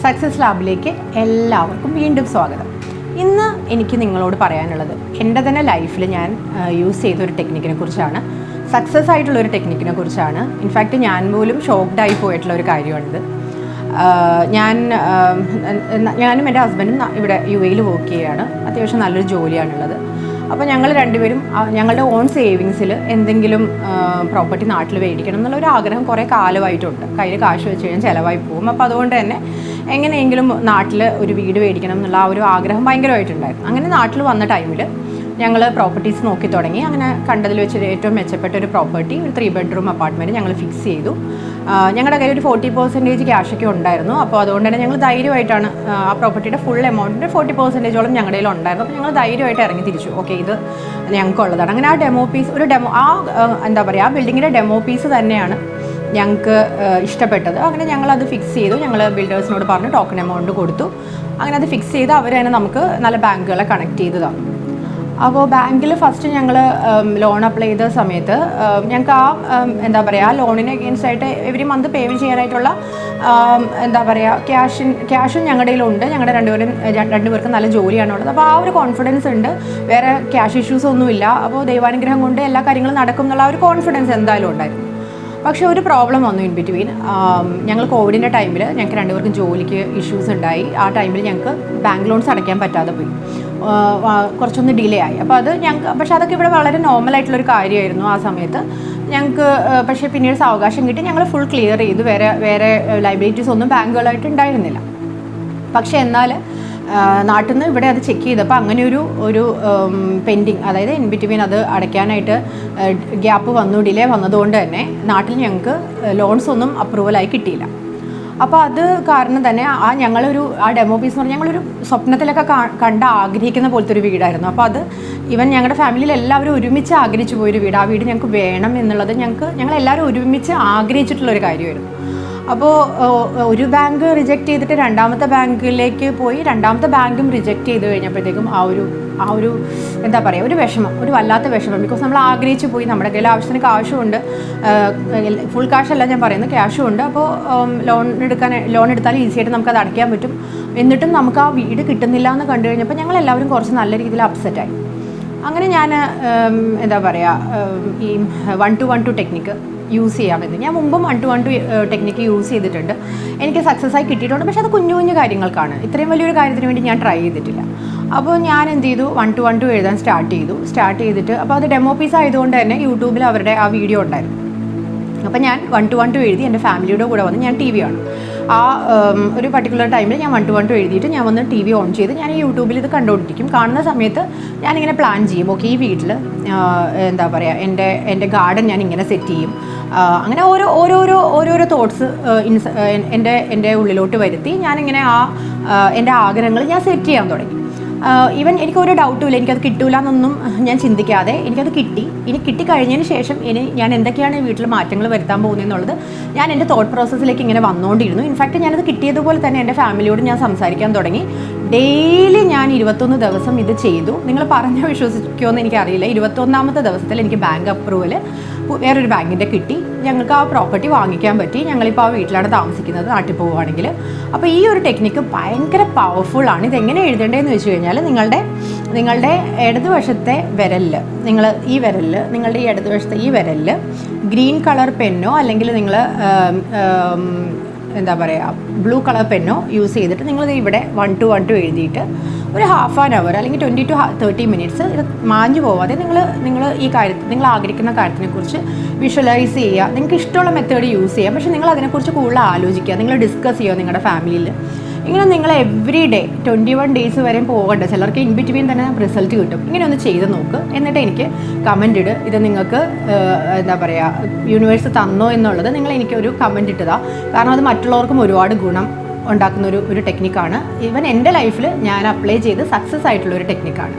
Success ലാബിലേക്ക് എല്ലാവർക്കും വീണ്ടും സ്വാഗതം. ഇന്ന് എനിക്ക് നിങ്ങളോട് പറയാനുള്ളത് എൻ്റെ തന്നെ ലൈഫിൽ ഞാൻ യൂസ് ചെയ്ത ഒരു ടെക്നിക്കിനെ കുറിച്ചാണ്. സക്സസ് ആയിട്ടുള്ളൊരു ടെക്നിക്കിനെ കുറിച്ചാണ്. ഇൻഫാക്റ്റ് ഞാൻ പോലും ഷോക്ക്ഡായി പോയിട്ടുള്ള ഒരു കാര്യമാണിത്. ഞാനും എൻ്റെ ഹസ്ബൻഡും ഇവിടെ UAE വർക്ക് ചെയ്യുകയാണ്. അത്യാവശ്യം നല്ലൊരു ജോലിയാണുള്ളത്. അപ്പോൾ ഞങ്ങൾ രണ്ടുപേരും ഞങ്ങളുടെ ഓൺ സേവിങ്സിൽ എന്തെങ്കിലും പ്രോപ്പർട്ടി നാട്ടിൽ മേടിക്കണം എന്നുള്ളൊരു ആഗ്രഹം കുറേ കാലമായിട്ടുണ്ട്. കയ്യിൽ കാശ് വെച്ച് കഴിഞ്ഞാൽ ചിലവായി പോകും. അപ്പോൾ അതുകൊണ്ട് തന്നെ എങ്ങനെയെങ്കിലും നാട്ടിൽ ഒരു വീട് മേടിക്കണം എന്നുള്ള ആ ഒരു ആഗ്രഹം ഭയങ്കരമായിട്ടുണ്ടായിരുന്നു. അങ്ങനെ നാട്ടിൽ വന്ന ടൈമിൽ ഞങ്ങൾ പ്രോപ്പർട്ടീസ് നോക്കി തുടങ്ങി. അങ്ങനെ കണ്ടതിൽ വെച്ച് ഏറ്റവും മെച്ചപ്പെട്ട ഒരു പ്രോപ്പർട്ടി, ഒരു 3 ബെഡ്റൂം അപ്പാർട്ട്മെൻറ്റ് ഞങ്ങൾ ഫിക്സ് ചെയ്തു. ഞങ്ങളുടെ കയ്യിൽ ഒരു 40% ക്യാഷൊക്കെ ഉണ്ടായിരുന്നു. അപ്പോൾ അതുകൊണ്ട് തന്നെ ഞങ്ങൾ ധൈര്യമായിട്ടാണ് ആ പ്രോപ്പർട്ടിയുടെ ഫുൾ എമൗണ്ടിൻ്റെ 40%ഓളം ഞങ്ങളുടെ കയ്യിൽ ഉണ്ടായിരുന്നു. അപ്പോൾ ഞങ്ങൾ ധൈര്യമായിട്ട് ഇറങ്ങി തിരിച്ചു. ഓക്കെ, ഇത് ഞങ്ങൾക്കുള്ളതാണ്. അങ്ങനെ ആ ഡെമോ പീസ്, എന്താ പറയുക, ആ ബിൽഡിങ്ങിൻ്റെ ഡെമോ പീസ് തന്നെയാണ് ഞങ്ങൾക്ക് ഇഷ്ടപ്പെട്ടത്. അങ്ങനെ ഞങ്ങളത് ഫിക്സ് ചെയ്തു. ഞങ്ങൾ ബിൽഡേഴ്സിനോട് പറഞ്ഞു, ടോക്കൺ എമൗണ്ട് കൊടുത്തു. അങ്ങനെ അത് ഫിക്സ് ചെയ്ത് അവർ തന്നെ നമുക്ക് നല്ല ബാങ്കുകളെ കണക്ട് ചെയ്ത് തന്നു. അപ്പോൾ ബാങ്കിൽ ഫസ്റ്റ് ഞങ്ങൾ ലോൺ അപ്ലൈ ചെയ്ത സമയത്ത് ഞങ്ങൾക്ക് എന്താ പറയുക, ആ ലോണിന് അഗെയിൻസ്റ്റ് ആയിട്ട് എവരി മന്ത് പേയ്മെൻറ്റ് ചെയ്യാനായിട്ടുള്ള എന്താ പറയുക ക്യാഷും ഞങ്ങളുടെ കയ്യിലുണ്ട്. ഞങ്ങളുടെ രണ്ടുപേർക്കും നല്ല ജോലിയാണുള്ളത്. അപ്പോൾ ആ ഒരു കോൺഫിഡൻസ് ഉണ്ട്. വേറെ ക്യാഷ് ഇഷ്യൂസ് ഒന്നുമില്ല. അപ്പോൾ ദൈവാനുഗ്രഹം കൊണ്ട് എല്ലാ കാര്യങ്ങളും നടക്കും എന്നുള്ള ആ ഒരു കോൺഫിഡൻസ് എന്തായാലും ഉണ്ടായിരുന്നു. പക്ഷേ ഒരു പ്രോബ്ലം വന്നു ഇൻ ബിറ്റ്വീൻ. ഞങ്ങൾ കോവിഡിൻ്റെ ടൈമിൽ ഞങ്ങൾക്ക് രണ്ടുപേർക്കും ജോലിക്ക് ഇഷ്യൂസ് ഉണ്ടായി. ആ ടൈമിൽ ഞങ്ങൾക്ക് ബാങ്ക് ലോൺസ് അടയ്ക്കാൻ പറ്റാതെ പോയി. കുറച്ചൊന്ന് ഡിലേ ആയി. അപ്പോൾ അത് പക്ഷേ അതൊക്കെ ഇവിടെ വളരെ നോർമലായിട്ടുള്ളൊരു കാര്യമായിരുന്നു ആ സമയത്ത് ഞങ്ങൾക്ക്. പക്ഷേ പിന്നീട് സാവകാശം കിട്ടി. ഞങ്ങൾ ഫുൾ ക്ലിയർ ചെയ്തു. വേറെ ലൈബിലിറ്റീസ് ഒന്നും ബാങ്കുകളായിട്ട് ഉണ്ടായിരുന്നില്ല. പക്ഷേ എന്നാൽ നാട്ടിൽ നിന്ന് ഇവിടെ അത് ചെക്ക് ചെയ്തപ്പോൾ അങ്ങനെ ഒരു പെൻഡിങ്, അതായത് ഇൻ ബിറ്റ്വീൻ അത് അടയ്ക്കാനായിട്ട് ഗ്യാപ്പ് വന്നു, ഡിലേ വന്നതുകൊണ്ട് തന്നെ നാട്ടിൽ ഞങ്ങൾക്ക് ലോൺസ് ഒന്നും അപ്രൂവലായി കിട്ടിയില്ല. അപ്പോൾ അത് കാരണം തന്നെ ആ ഡെമോ പീസ് എന്ന് പറഞ്ഞാൽ ഞങ്ങളൊരു സ്വപ്നത്തിലൊക്കെ ആഗ്രഹിക്കുന്ന പോലത്തെ ഒരു വീടായിരുന്നു. അപ്പോൾ അത് ഞങ്ങളുടെ ഫാമിലിയിൽ എല്ലാവരും ഒരുമിച്ച് ആഗ്രഹിച്ചു പോയൊരു വീട്. ആ വീട് ഞങ്ങൾക്ക് വേണം എന്നുള്ളത് ഞങ്ങളെല്ലാവരും ഒരുമിച്ച് ആഗ്രഹിച്ചിട്ടുള്ളൊരു കാര്യമായിരുന്നു. അപ്പോൾ ഒരു ബാങ്ക് റിജക്റ്റ് ചെയ്തിട്ട് രണ്ടാമത്തെ ബാങ്കിലേക്ക് പോയി, രണ്ടാമത്തെ ബാങ്കും റിജക്റ്റ് ചെയ്ത് കഴിഞ്ഞപ്പോഴത്തേക്കും ആ ഒരു എന്താ പറയുക, ഒരു വിഷമം, ഒരു വല്ലാത്ത വിഷമം. ബിക്കോസ് നമ്മൾ ആഗ്രഹിച്ച് പോയി, നമ്മുടെ കയ്യിൽ ആവശ്യത്തിന് കാശും ഉണ്ട്, ഫുൾ കാശല്ല ഞാൻ പറയുന്നത്, ക്യാഷും ഉണ്ട്. അപ്പോൾ ലോൺ എടുത്താൽ ഈസിയായിട്ട് നമുക്കത് അടയ്ക്കാൻ പറ്റും. എന്നിട്ടും നമുക്ക് ആ വീട് കിട്ടുന്നില്ല എന്ന് കണ്ടു കഴിഞ്ഞപ്പോൾ ഞങ്ങളെല്ലാവരും കുറച്ച് നല്ല രീതിയിൽ അപ്സെറ്റായി. അങ്ങനെ ഞാൻ എന്താ പറയുക, ഈ 1-to-1-2 ടെക്നിക്ക് യൂസ് ചെയ്യാൻ പറ്റും. ഞാൻ മുമ്പും 1-to-1-2 ടെക്നിക്ക് യൂസ് ചെയ്തിട്ടുണ്ട്. എനിക്ക് സക്സസ് ആയി കിട്ടിയിട്ടുണ്ട്. പക്ഷേ അത് കുഞ്ഞു കാര്യങ്ങൾക്കാണ്. ഇത്രയും വലിയൊരു കാര്യത്തിന് വേണ്ടി ഞാൻ ട്രൈ ചെയ്തിട്ടില്ല. അപ്പോൾ ഞാൻ എന്ത് ചെയ്തു, 1-to-1-2 എഴുതാൻ സ്റ്റാർട്ട് ചെയ്തിട്ട് അപ്പോൾ അത് ഡെമോ പീസ് ആയതുകൊണ്ട് തന്നെ യൂട്യൂബിൽ അവരുടെ ആ വീഡിയോ ഉണ്ടായിരുന്നു. അപ്പോൾ ഞാൻ 1-to-1-2 എഴുതി എൻ്റെ ഫാമിലിയുടെ കൂടെ വന്ന് ഞാൻ TV കാണും. ആ ഒരു പർട്ടിക്കുലർ ടൈമിൽ ഞാൻ 1-to-1-2 എഴുതിയിട്ട് ഞാൻ വന്ന് TV ഓൺ ചെയ്ത് ഞാൻ യൂട്യൂബിൽ ഇത് കണ്ടുകൊണ്ടിരിക്കും. കാണുന്ന സമയത്ത് ഞാനിങ്ങനെ പ്ലാൻ ചെയ്യും, ഓക്കെ ഈ വീട്ടിൽ എന്താ പറയുക, എൻ്റെ ഗാർഡൻ ഞാൻ ഇങ്ങനെ സെറ്റ് ചെയ്യും. അങ്ങനെ ഓരോരോ തോട്ട്സ് എൻ്റെ ഉള്ളിലോട്ട് വരുത്തി ഞാനിങ്ങനെ എൻ്റെ ആഗ്രഹങ്ങൾ ഞാൻ സെറ്റ് ചെയ്യാൻ തുടങ്ങി. എനിക്കൊരു ഡൗട്ടും ഇല്ല, എനിക്കത് കിട്ടൂല എന്നൊന്നും ഞാൻ ചിന്തിക്കാതെ എനിക്കത് കിട്ടി. ഇനി കിട്ടിക്കഴിഞ്ഞതിന് ശേഷം ഞാൻ എന്തൊക്കെയാണ് ഈ വീട്ടിൽ മാറ്റങ്ങൾ വരുത്താൻ പോകുന്നതെന്നുള്ളത് ഞാൻ എൻ്റെ തോട്ട് പ്രോസസ്സിലേക്ക് ഇങ്ങനെ വന്നുകൊണ്ടിരുന്നു. ഇൻഫാക്റ്റ് ഞാനത് കിട്ടിയതുപോലെ തന്നെ എൻ്റെ ഫാമിലിയോട് ഞാൻ സംസാരിക്കാൻ തുടങ്ങി. ഡെയിലി ഞാൻ 21 ദിവസം ഇത് ചെയ്തു. നിങ്ങൾ പറഞ്ഞാൽ വിശ്വസിക്കുമോയെന്ന് എനിക്കറിയില്ല. 21ാമത്തെ ദിവസത്തിൽ എനിക്ക് ബാങ്ക് അപ്രൂവൽ വേറൊരു ബാങ്കിൻ്റെ കിട്ടി. ഞങ്ങൾക്ക് ആ പ്രോപ്പർട്ടി വാങ്ങിക്കാൻ പറ്റി. ഞങ്ങളിപ്പോൾ ആ വീട്ടിലാണ് താമസിക്കുന്നത്, നാട്ടിൽ പോവുകയാണെങ്കിൽ. അപ്പോൾ ഈ ഒരു ടെക്നിക്ക് ഭയങ്കര പവർഫുള്ളാണ്. ഇതെങ്ങനെ എഴുതേണ്ടതെന്ന് വെച്ച് കഴിഞ്ഞാൽ നിങ്ങളുടെ ഇടതുവശത്തെ വിരലിൽ, നിങ്ങളുടെ ഈ ഇടതുവശത്തെ ഈ വിരലിൽ ഗ്രീൻ കളർ പെന്നോ അല്ലെങ്കിൽ നിങ്ങൾ എന്താ പറയുക ബ്ലൂ കളർ പെന്നോ യൂസ് ചെയ്തിട്ട് നിങ്ങളിത് ഇവിടെ 1-to-1-2 എഴുതിയിട്ട് ഒരു ½ ആൻ അവർ അല്ലെങ്കിൽ 20 to 30 മിനിറ്റ്സ് ഇത് മാഞ്ഞു പോവാതെ നിങ്ങൾ നിങ്ങൾ ആഗ്രഹിക്കുന്ന കാര്യത്തിനെക്കുറിച്ച് വിഷ്വലൈസ് ചെയ്യുക. നിങ്ങൾക്ക് ഇഷ്ടമുള്ള മെത്തേഡ് യൂസ് ചെയ്യാം. പക്ഷേ നിങ്ങൾ അതിനെക്കുറിച്ച് കൂടുതൽ ആലോചിക്കുക, നിങ്ങൾ ഡിസ്കസ് ചെയ്യുക നിങ്ങളുടെ ഫാമിലിയിൽ. ഇങ്ങനെ നിങ്ങൾ എവറി ഡേ 21 ഡേയ്സ് വരെ പോകണ്ട. ചിലർക്ക് ഇൻ ബിറ്റ്വീൻ തന്നെ റിസൾട്ട് കിട്ടും. ഇങ്ങനെ ഒന്ന് ചെയ്ത് നോക്ക്. എന്നിട്ട് എനിക്ക് കമൻ്റ് ഇട്. ഇത് നിങ്ങൾക്ക് എന്താ പറയുക യൂണിവേഴ്സ് തന്നോ എന്നുള്ളത് എനിക്കൊരു കമൻ്റ് ഇട്ടതാ. കാരണം അത് മറ്റുള്ളവർക്കും ഒരുപാട് ഗുണം ഉണ്ടാക്കുന്ന ഒരു ടെക്നിക്കാണ്. ഈവൻ എൻ്റെ ലൈഫിൽ ഞാൻ അപ്ലൈ ചെയ്ത് സക്സസ് ആയിട്ടുള്ളൊരു ടെക്നിക്കാണ്.